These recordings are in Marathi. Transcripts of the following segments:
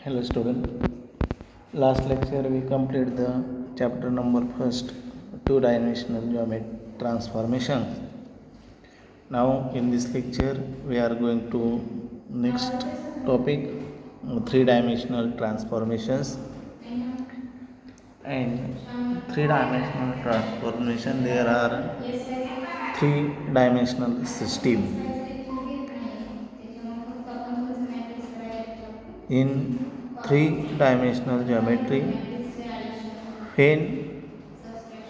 Hello student. Last lecture we completed the chapter number first, two-dimensional geometry transformation. Now in this lecture we are going to next topic, three-dimensional transformations. And three-dimensional transformation, there are three-dimensional system. In three-dimensional geometry, when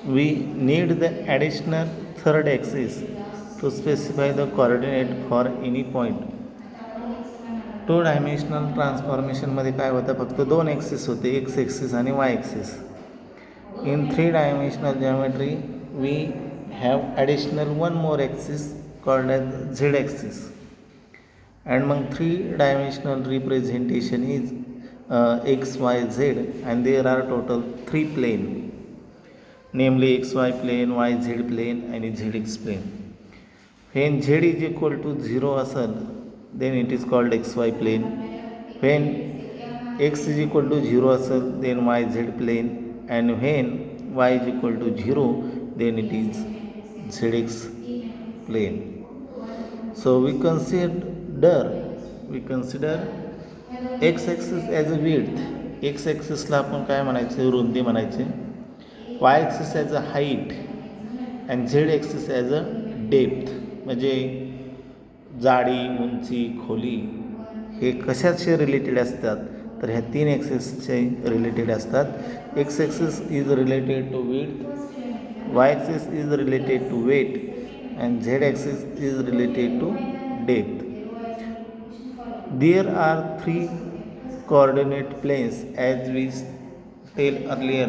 we need the additional third axis to specify the coordinate for any point. Two dimensional ट्रान्सफॉर्मेशनमध्ये काय होतं, फक्त दोन ॲक्सिस होते, एक्स ॲक्सिस आणि Y axis. In three dimensional geometry we have additional one more axis called as Z axis. And among three-dimensional representation is x, y, z, and there are total three plane, namely xy plane, yz plane, and zx plane. When z is equal to 0 असेल, then it is called xy plane. When x is equal to 0 असेल, then yz plane, and when y is equal to 0, then it is zx plane. So we consider x axis as a width. x axis ला आपण काय म्हणायचे, रुंदी म्हणायचे. y axis as a height and z axis as a depth, म्हणजे जाडी, उंची, खोली. हे कशाशी रिलेटेड असतात, तर ह्या तीन ॲक्सिसचे रिलेटेड असतात. x axis is related to width, y axis is related to weight, and z axis is related to depth. There are three coordinate planes as we tell earlier.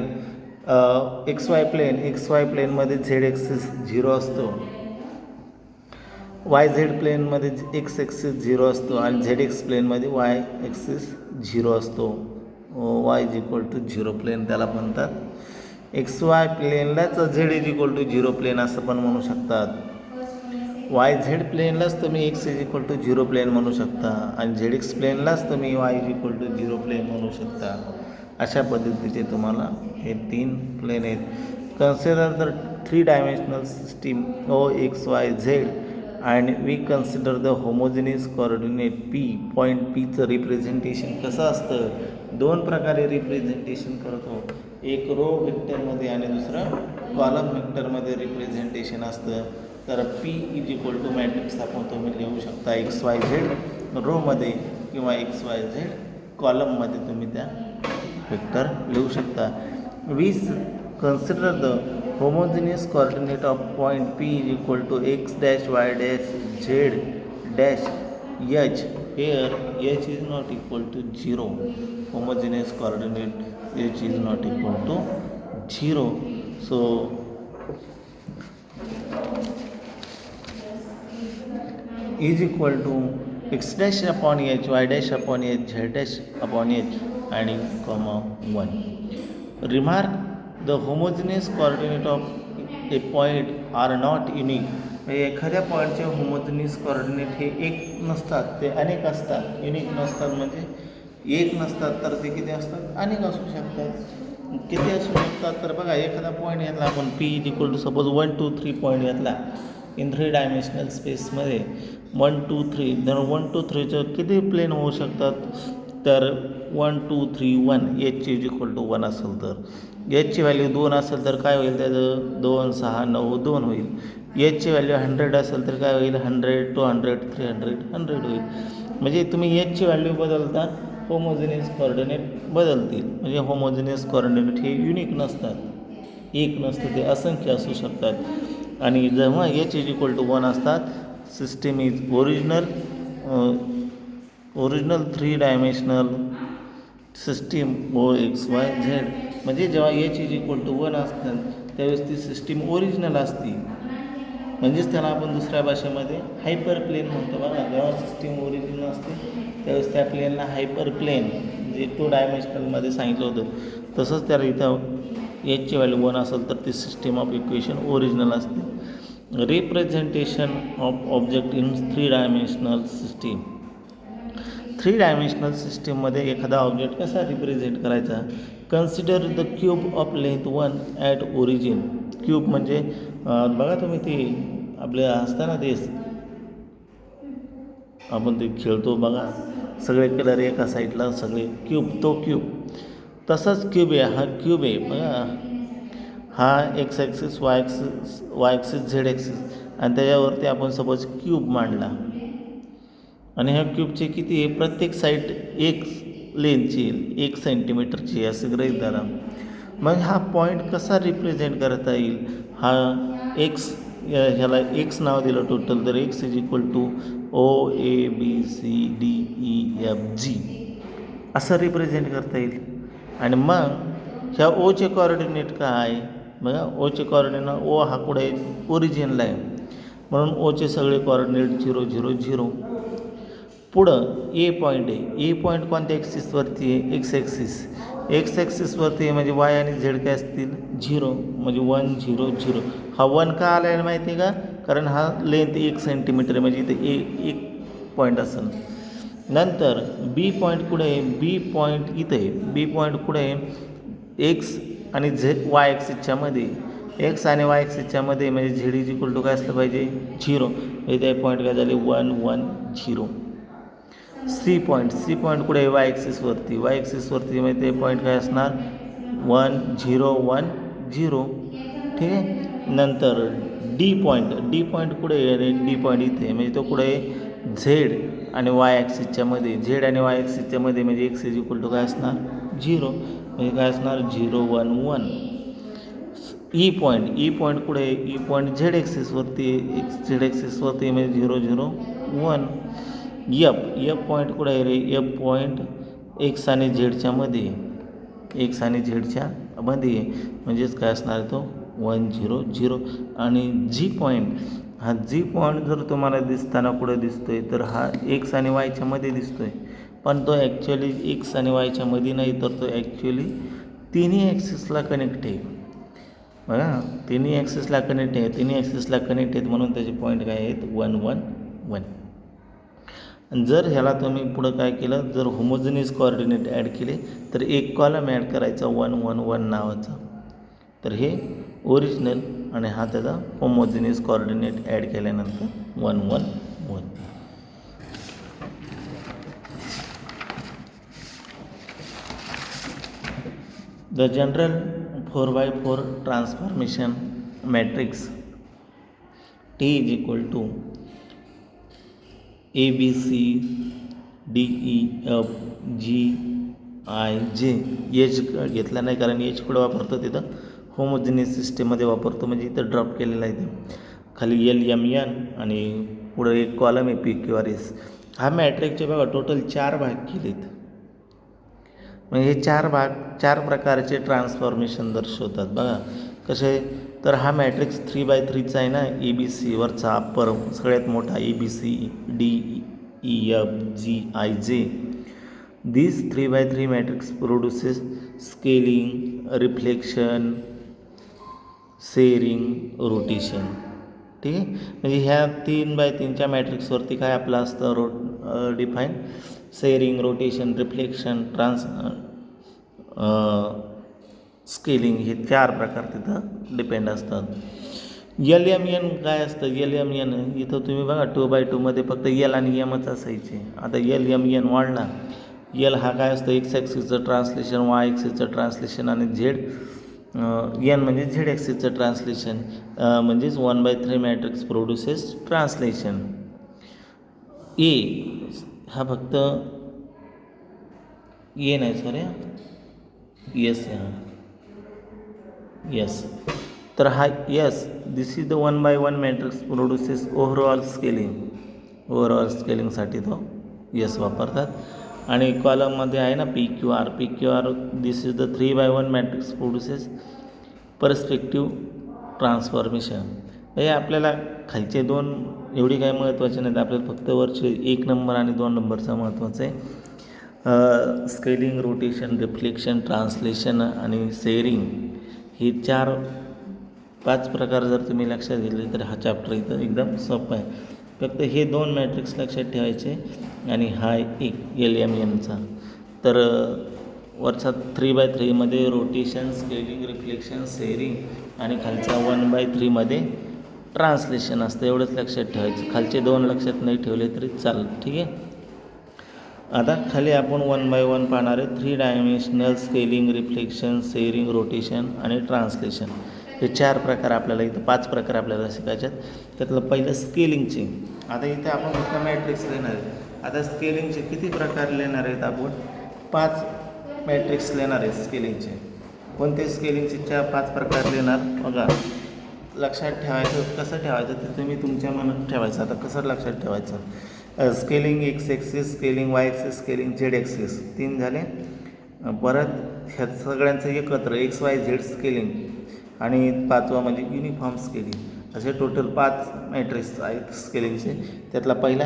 xy plane मध्ये z axis 0 असतो, yz plane मध्ये x axis 0 असतो, आणि zx plane मध्ये y axis 0 असतो. y is equal to 0 plane त्याला म्हणतात. xy प्लेनलाच z is equal to 0 plane असं पण म्हणू शकतात. yz प्लेनलाच तुम्ही x is equal to 0 plane म्हणू शकता, आणि zx प्लेनलाच तुम्ही y is equal to 0 plane म्हणू शकता. अशा पद्धतीचे तुम्हाला हे तीन प्लेन आहेत. Consider the three dimensional system O X Y Z and we consider the homogeneous coordinate P. Point पीचं रिप्रेझेंटेशन कसं असतं, दोन प्रकारे रिप्रेझेंटेशन करतो. एक रो व्हेक्टरमध्ये आणि दुसरं कॉलम व्हेक्टरमध्ये रिप्रेझेंटेशन असतं. तर P is equal to matrix आपण तुम्ही लिहू शकता एक्स वाय झेड रोमध्ये, किंवा एक्स वाय झेड कॉलममध्ये तुम्ही त्या व्हेक्टर लिहू शकता. We consider the homogeneous coordinate of point P is equal to X dash Y dash Z dash H. Here H is not equal to 0. Homogeneous coordinate H is not equal to 0. So is equal to x dash upon h, y dash upon h, z dash upon h, and comma 1. Remark, the homogeneous coordinate of a point are not unique. एखाद्या पॉईंटचे होमोजिनियस कोऑर्डिनेट हे एक नसतात, ते अनेक असतात. युनिक नसतात म्हणजे एक नसतात, तर ते किती असतात, अनेक असू शकतात. किती असू शकतात, तर बघा एखादा पॉईंट घेतला आपण P is equal to suppose 1 2 3 point घेतला इन थ्री डायमेन्शनल स्पेसमध्ये 1 2 3. तर 1 2 3चं किती प्लेन होऊ शकतात, तर 1 2 3 1. एच इज इक्वल टू 1 असेल तर एचची व्हॅल्यू 2 असेल तर काय होईल, त्याचं 2 6 9 2 होईल. एचची व्हॅल्यू 100 असेल तर काय होईल, 100 200 300 100 होईल. म्हणजे तुम्ही एचची व्हॅल्यू बदलता, होमोजिनियस कोऑर्डिनेट बदलतील. म्हणजे होमोजिनियस कोऑर्डिनेट हे युनिक नसतात, एक नसतं, ते असंख्य असू शकतात. आणि जेव्हा एच इज इक्वल टू 1 असतात, system is original three dimensional system O X Y Z. म्हणजे जेव्हा एच इज इक्वल टू 1 असतात त्यावेळेस ती सिस्टीम ओरिजिनल असते. म्हणजेच त्याला आपण दुसऱ्या भाषेमध्ये हायपर प्लेन म्हणतो. बघा, जेव्हा सिस्टीम ओरिजिनल असते त्यावेळेस त्या प्लेनला हायपर प्लेन, जे टू डायमेन्शनलमध्ये सांगितलं होतं तसंच त्याला इथं एचची व्हॅल्यू 1 असेल तर ती सिस्टीम ऑफ इक्वेशन ओरिजिनल असते. Representation of object in three dimensional system. 3 dimensional सिस्टीममध्ये एखादा ऑब्जेक्ट कसा रिप्रेझेंट करायचा. Consider the cube of length 1 at origin. Cube म्हणजे बघा तुम्ही ते आपले असताना ते आपण ते खेळतो बघा, सगळे कलर एका साईडला सगळे क्यूब, तो क्यूब तसाच क्यूब आहे. हा क्यूब आहे बघा, हा x axis Y axis Z axis, आणि त्याच्यावरती आपण सपोज क्यूब मांडला आणि ह्या क्यूबचे किती आहे, प्रत्येक साईड एक लेनची 1 सेंटीमीटरची असं गृहीत धरा. मग हा पॉईंट कसा रिप्रेझेंट करता येईल. हा एक्स, ह्याला एक्स नाव दिलं टोटल, तर X is equal to OABCDEFG असं रिप्रेझेंट करता येईल. आणि मग ह्या ओचे कॉर्डिनेट काय, बघा ओचे कॉर्डिनेट, ओ हा कुठे ओरिजिनला आहे म्हणून ओचे सगळे कॉर्डिनेट 0 0 0. पुढं ए पॉईंट आहे. ए पॉईंट कोणत्या ॲक्सिसवरती आहे, एक्स ॲक्सिसवरती आहे, म्हणजे वाय आणि झेड काय असतील 0, म्हणजे 1 0 0. हा 1 का आला आहे माहिती आहे का, कारण हा लेंथ 1 सेंटीमीटर आहे, म्हणजे इथे एक पॉईंट असेल. नंतर बी पॉईंट कुठे आहे, बी पॉईंट इथे आहे. बी पॉईंट कुठे आहे, एक्स आणि वाय ॲक्सिसच्या मध्ये, एक्स आणि वाय ॲक्सिसच्या मध्ये, म्हणजे झेड इज इक्वल टू काय असलं पाहिजे 0. इथे पॉईंट काय झाले 1 1 0. सी पॉईंट कुठे आहे, वाय ॲक्सिसवरती, म्हणजे ते पॉईंट काय असणार 1 0 1 0. ठीक आहे. नंतर डी पॉईंट कुठे आहे, डी पॉईंट इथे, म्हणजे तो कुठे आहे झेड आणि वाय ॲक्सिसच्या मध्ये, म्हणजे एक्स इज इक्वल टू काय असणार 0, म्हणजे काय असणार 0 1 1. ई पॉईंट कुठे आहे, ई पॉईंट झेड ॲक्सिसवरती, म्हणजे 0 0 1. एफ पॉईंट कुठे आहे रे, एफ पॉईंट एक्स आणि झेडच्या मध्ये, म्हणजेच काय असणार तो 1 0 0. आणि जी पॉईंट जर तुम्हाला दिसताना कुठे दिसतोय, तर हा एक्स आणि वायच्या मध्ये दिसतोय, पण तो ॲक्च्युअली एक्स आणि वायच्या मध्ये नाही, तर तो ॲक्च्युअली तिन्ही ॲक्सिसला कनेक्ट आहे. बघा तिन्ही ॲक्सिसला कनेक्ट आहेत, म्हणून त्याचे पॉईंट काय आहेत 1 1 1. आणि जर ह्याला तुम्ही पुढं काय केलं, जर होमोजिनियस कॉर्डिनेट ॲड केले, तर एक कॉलम ॲड करायचा 1 1 1 नावाचा, तर हे ओरिजिनल, आणि हा त्याचा होमोजिनियस कॉर्डिनेट ॲड केल्यानंतर 1 1 1. The general 4x4 transformation matrix T is equal to ABCDEFGIJ. H घेतला नाही, कारण एच कुठं वापरतो, तिथं होमोजिनियस सिस्टीममध्ये वापरतो, म्हणजे इथं ड्रॉप केलेला आहे. ते खाली LMN आणि पुढं एक कॉलम आहे PQRS. हा मॅट्रिक्सचे बघा टोटल 4 भाग केलेत, म्हणजे हे 4 प्रकारचे ट्रान्सफॉर्मेशन दर्शवतात. बघा कसे, तर हा मॅट्रिक्स 3x3चा आहे ना, ABC वरचा अप्पर सगळ्यात मोठा ABCDEFGIJ. दिस 3x3 matrix produces scaling, reflection, Tsering, rotation. ठीक आहे. म्हणजे ह्या 3x3च्या मॅट्रिक्सवरती काय आपलं असतं define, Tsering, rotation, reflection, scaling, हे 4 प्रकार तिथं डिपेंड असतात. LMN काय असतं, LMN इथं तुम्ही बघा 2x2 मध्ये फक्त L आणि Mच असायचे. आता LMN वाढला. L हा काय असतं, एक्स ॲक्सिसचं ट्रान्सलेशन, वाय ॲक्सिसचं ट्रान्सलेशन, आणि N म्हणजे झेड ॲक्सिसचं ट्रान्सलेशन, म्हणजेच 1/3 मॅट्रिक्स प्रोड्युसेस ट्रान्सलेशन. ए हा फक्त ए नाही, सॉरी यस, यस, तर हा yes, this is the 1/1 matrix produces overall स्केलिंगसाठी तो यस वापरतात. आणि कॉलममध्ये आहे ना PQR, this is the 3/1 matrix produces perspective transformation. हे आपल्याला खालचे 2 एवढी काही महत्त्वाचे नाहीत, आपल्याला फक्त वरचे 1 नंबर आणि 2 नंबरचा महत्त्वाचं आहे. स्केलिंग, रोटेशन, रिफ्लेक्शन, ट्रान्सलेशन आणि सेरिंग, हे 4-5 प्रकार जर तुम्ही लक्षात घेतले, तर हा चॅप्टर इथं एकदम सोपं आहे. फक्त हे 2 मॅट्रिक्स लक्षात ठेवायचे आणि हा एक LMNचा. तर वरचा 3/3 मध्ये रोटेशन, स्केलिंग, रिफ्लेक्शन, शेअरिंग आणि खालचा 1/3 ट्रान्सलेशन असतं. एवढंच लक्षात ठेवायचं. खालचे 2 लक्षात नाही ठेवले तरी चालेल. ठीक आहे. आता खाली आपण 1 बाय 1 पाहणार आहे. 3 dimensional scaling, reflection, shearing, rotation आणि ट्रान्सलेशन. हे 4 प्रकार आपल्याला इथं 5 प्रकार आपल्याला शिकायच्यात. त्यातलं पहिलं स्केलिंगचे. आता इथे आपण फक्त मॅट्रिक्स लिहिणार आहे. आता स्केलिंगचे किती प्रकार लिहिणार आहेत आपण? 5 मॅट्रिक्स लिहिणार आहेत स्केलिंगचे. कोणते स्केलिंगचे 5 प्रकार लिहिणार बघा. लक्षात ठेवायचं कसं ठेवायचं ते तुम्ही तुमच्या मनात ठेवायचं. आता कसं लक्षात ठेवायचं? Scaling x axis, scaling Y axis, scaling Z axis 3 झाले. परत ह्या सगळ्यांचं एकत्र XYZ स्केलिंग आणि 5वा म्हणजे युनिफॉर्म स्केलिंग. असे टोटल 5 मॅट्रिक्स आहेत स्केलिंगचे. त्यातला पहिला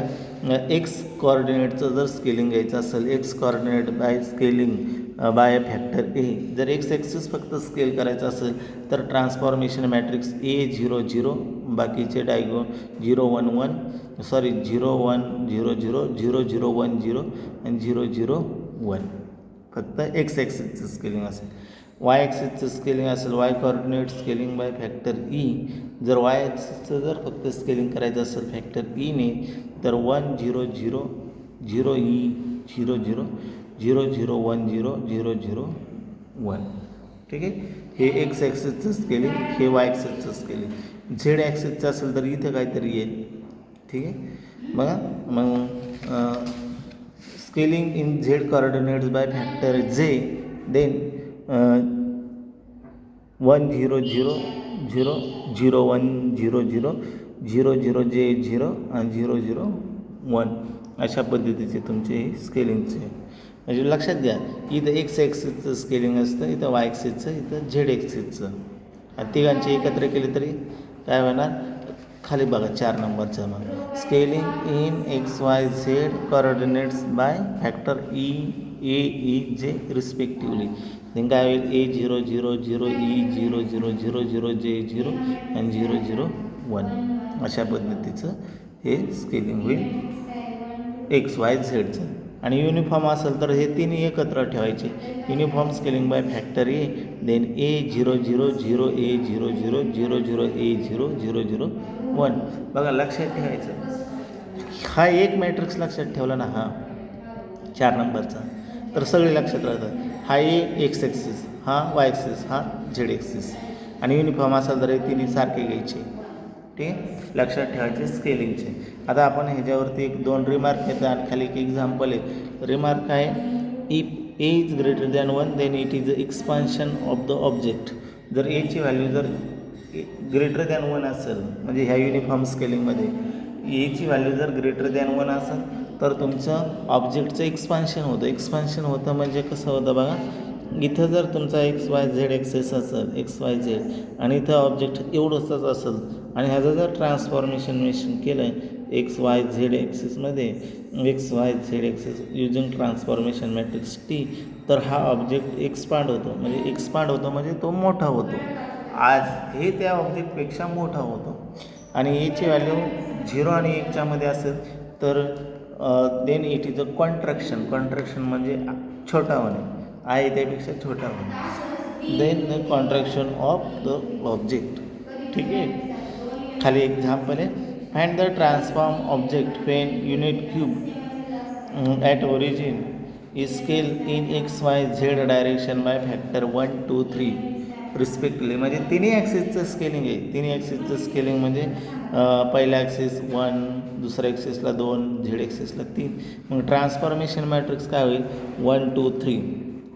एक्स कोऑर्डिनेटचं जर स्केलिंग घ्यायचं असेल, X coordinate by scaling by factor A. जर एक्स ॲक्सिस फक्त स्केल करायचं असेल तर ट्रान्सफॉर्मेशन मॅट्रिक्स A00, बाकीचे डायगो 011 सॉरी 0100 0010 आणि 001. फक्त एक्स ॲक्सिसचं स्केलिंग असेल. वाय ॲक्सिसचं स्केलिंग असेल Y coordinate scaling by factor E. जर वाय ॲक्सिसचं जर फक्त स्केलिंग करायचं असेल फॅक्टर ईने तर 100 0E 00 0010 001. ठीक आहे. हे एक्स ॲक्सिसचं स्केलिंग, हे वाय ॲक्सिसचं स्केलिंग. झेड ॲक्सिसचं असेल तर इथं काहीतरी येईल. ठीक आहे. बघा मग scaling in Z coordinates by factor J, then 100 0100 00J0 आणि 001 अशा पद्धतीचे तुमचे स्केलिंगचे. म्हणजे लक्षात घ्या इथं एक्स ॲक्सिसचं स्केलिंग असतं, इथं वाय ॲक्सिसचं, इथं झेड ॲक्सिसचं. आणि तिघांचे एकत्र केले तरी काय होणार? खाली बघा 4 नंबरचं मग scaling in XYZ coordinates by factor EAEJ respectively. then काय होईल? A00 0E 0000J0 आणि 001 अशा पद्धतीचं हे स्केलिंग होईल XYZचं. आणि युनिफॉर्म असेल तर हे तिन्ही एकत्र ठेवायचे. Uniform scaling by factor A, then A00 0A00 00A0 001. बघा लक्षात ठेवायचं. हा एक मॅट्रिक्स लक्षात ठेवला ना, हा 4 नंबरचा, तर सगळे लक्षात राहतात. हा एक्स ॲक्सिस, हा वाय ॲक्सिस, हा झेड ॲक्सिस. आणि युनिफॉर्म असेल तर हे तिन्ही सारखे घ्यायचे. ठीक आहे. लक्षात ठेवायचे स्केलिंगचे. आता आपण ह्याच्यावरती 1-2 रिमार्क येतात आणि खाली एक एक्झाम्पल आहे. रिमार्क आहे if A is greater than 1 then it is expansion of the object. जर एची व्हॅल्यू जर ग्रेटर दॅन 1 असेल म्हणजे ह्या युनिफॉर्म स्केलिंगमध्ये एची व्हॅल्यू जर ग्रेटर दॅन 1 असेल तर तुमचं ऑब्जेक्टचं एक्सपान्शन होतं. एक्सपान्शन होतं म्हणजे कसं होतं बघा. इथं जर तुमचा XYZ ॲक्सिस असेल XYZ आणि इथं ऑब्जेक्ट एवढंच असेल आणि ह्याचं जर ट्रान्सफॉर्मेशन केलं XYZ ॲक्सिसमध्ये XYZ axis using transformation matrix T, तर हा ऑब्जेक्ट एक्सपांड होतो. म्हणजे तो मोठा होतो. आज हे त्या ऑब्जेक्टपेक्षा मोठा होतो. आणि एची व्हॅल्यू 0 आणि 1च्या मध्ये असेल तर then it is a contraction. Contraction म्हणजे छोटा होणे, आहे त्यापेक्षा छोटा होणे. Then the contraction of the object. ठीक आहे. खाली एक्झाम्पल आहे. Find the transform object when unit cube at origin is scale in XYZ direction by factor 1, 2, 3 respectively. म्हणजे तिन्ही ॲक्सिसचं स्केलिंग आहे. तिन्ही ॲक्सिसचं स्केलिंग म्हणजे पहिल्या ॲक्सिस 1, दुसऱ्या ॲक्सिसला 2, झेड ॲक्सिसला 3. मग ट्रान्सफॉर्मेशन मॅट्रिक्स काय होईल? 1, 2, 3.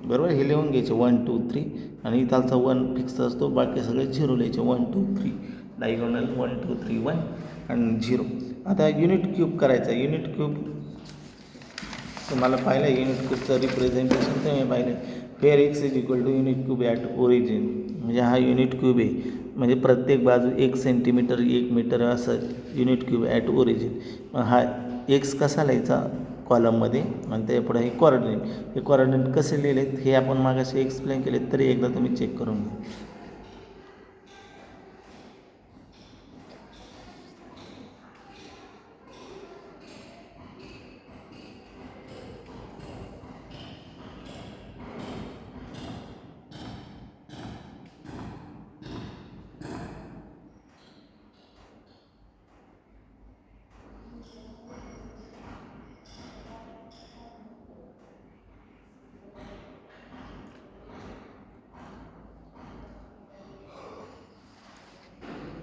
बरोबर. हे लिहून घ्यायचे 1, 2, 3 आणि इथालचा 1 फिक्स असतो, बाकी सगळे 0 लिहायचे. 1, 2, 3 डायगोनल 1, 2, 3 1 आणि 0. आता युनिट क्यूब करायचा. युनिट क्यूब तुम्हाला पाहिलं आहे. युनिट क्यूबचं रिप्रेझेंटेशन तुम्ही पाहिलं आहे. Fair X is equal to unit cube at origin. म्हणजे हा युनिट क्यूब आहे. म्हणजे प्रत्येक बाजू 1 सेंटीमीटर 1 मीटर असं युनिट क्यूब ॲट ओरिजिन. मग हा एक्स कसा लिहायचा कॉलममध्ये आणि त्यापुढे हे कॉर्डिनेट. हे कॉर्डिनेट कसे लिहिलेत हे आपण मागाशी एक्सप्लेन केले, तरी एकदा तुम्ही चेक करून घ्या.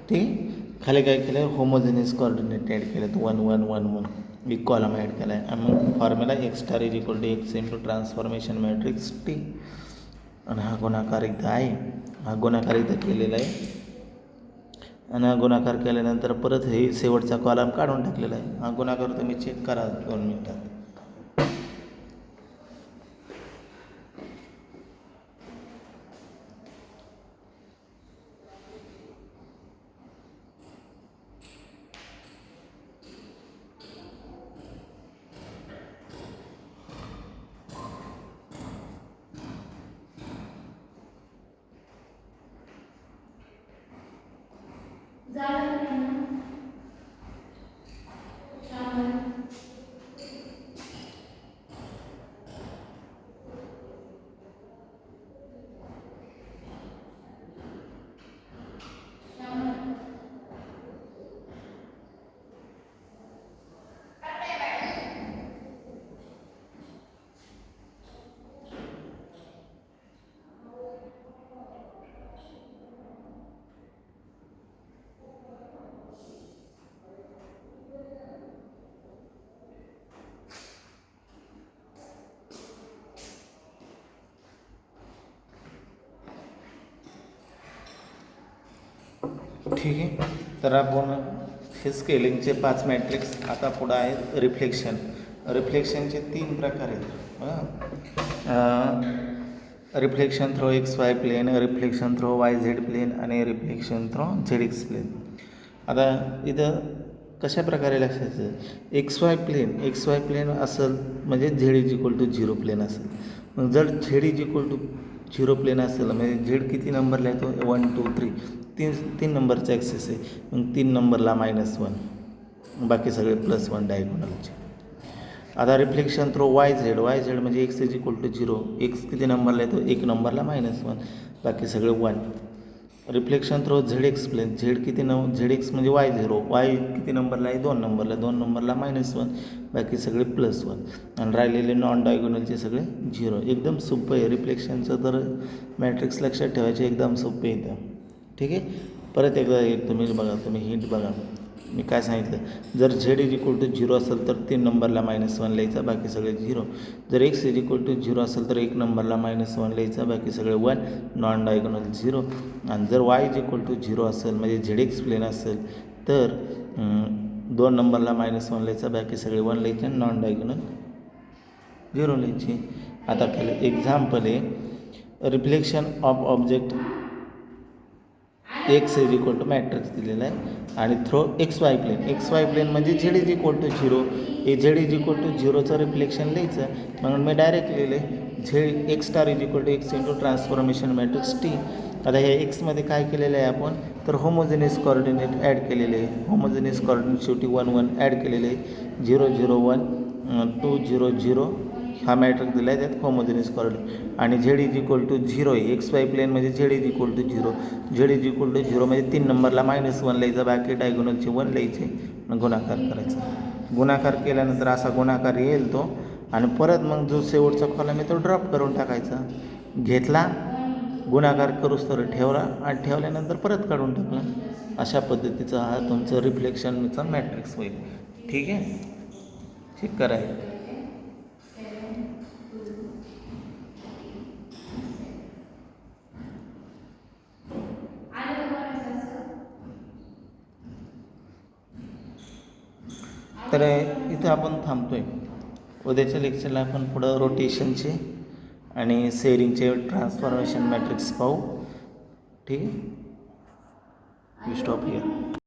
ठीक आहे. खाली काय केलं, होमोजेनियस कोऑर्डिनेट ॲड केलं, 1 1 1 1 एक कॉलम ॲड केला आहे. आणि मग formula X star is equal to X into transformation matrix T. आणि हा गुणाकार इथं आहे, हा गुणाकार इथं केलेला आहे. आणि हा गुणाकार केल्यानंतर परत हे शेवटचा कॉलम काढून टाकलेला आहे. हा गुणाकार तुम्ही चेक करा 2 मिनिटात. ठीक आहे. तर आपण हे स्केलिंगचे 5 मॅट्रिक्स. आता पुढं आहेत रिफ्लेक्शन. रिफ्लेक्शनचे 3 प्रकार आहेत. Reflection through X Y plane, reflection through Y Z plane आणि reflection through Z X plane. आता इथं कशा प्रकारे लक्षायचं, एक्स वाय प्लेन असेल म्हणजे Z is equal to 0 plane असेल. मग जर Z is equal to 0 plane असेल म्हणजे झेड किती नंबरला येतो, 1 2 3 तीन नंबरचा ॲक्सेस आहे. मग 3 नंबरला -1, बाकी सगळे +1 डायगोनलचे. आता रिफ्लेक्शन थ्रो वाय झेड म्हणजे X is equal to 0, X किती नंबरला येतो, 1 नंबरला -1, बाकी सगळे 1. Reflection through Z X plane, Z Z X म्हणजे वाय किती नंबरला आहे, 2 नंबरला, 2 नंबरला -1, बाकी सगळे +1. आणि राहिलेले नॉन डायगोनलचे सगळे 0. एकदम सोपं आहे रिफ्लेक्शनचं. तर मॅट्रिक्स लक्षात ठेवायचे, एकदम सोपे येतं. ठीक आहे. परत एकदा तुम्ही हिंट बघा. मी काय सांगितलं, जर झेड इज इक्वल टू 0 असेल तर 3 नंबरला -1 लिहायचा, बाकी सगळे 0. जर एक्स इज इक्वल टू 0 असेल तर 1 नंबरला -1 लिहायचा, बाकी सगळे 1, नॉन डायगोनल 0. आणि जर वाय इज इक्वल टू 0 असेल म्हणजे झेड एक्स प्लेन असेल तर 2 नंबरला -1 लिहायचा, बाकी सगळे 1 लिहायचे, नॉन डायगोनल 0 लिहायचे. आता खाली एक्झाम्पल आहे, reflection of object X is equal to matrix दिलेला आहे आणि थ्रो एक्स वाय प्लेन म्हणजे झेड इज इक्वल टू 0. हे झेड इज इक्वल टू 0चं रिफ्लेक्शन लिहायचं. म्हणून मी डायरेक्ट लिहिले Z X star is equal to X into transformation matrix T. आता हे एक्समध्ये काय केलेलं आहे आपण, तर होमोजेनियस कोऑर्डिनेट ॲड केलेले आहे. होमोजेनियस कोऑर्डिनेट शेवटी 1 1 ॲड केलेले आहे. 0 0 1 2 0 0 हा मॅट्रिक्स दिला आहे, त्यात होमोजेनियस कोऑर्डिनेट. आणि झेड इज इक्वल टू 0 आहे, एक्स वाय प्लेन म्हणजे Z is equal to 0. Z is equal to 0 म्हणजे 3 नंबरला -1 लिहायचं, बाकी डायगोनलचे 1 लिहायचे, गुणाकार करायचा. गुणाकार केल्यानंतर असा गुणाकार येईल तो. आणि परत मग जो शेवटचा कॉलम आहे तो ड्रॉप करून टाकायचा. घेतला, गुणाकार करूच तर ठेवला आणि ठेवल्यानंतर परत काढून टाकला. अशा पद्धतीचा हा तुमचं रिफ्लेक्शनचा मॅट्रिक्स होईल. ठीक आहे. चेक करायचं. तर इथं आपण थांबतो आहे. उद्याच्या लेक्चरला आपण पुढं रोटेशनचे आणि शेअरिंगचे ट्रान्सफॉर्मेशन मॅट्रिक्स पाहू. ठीक आहे. We stop here.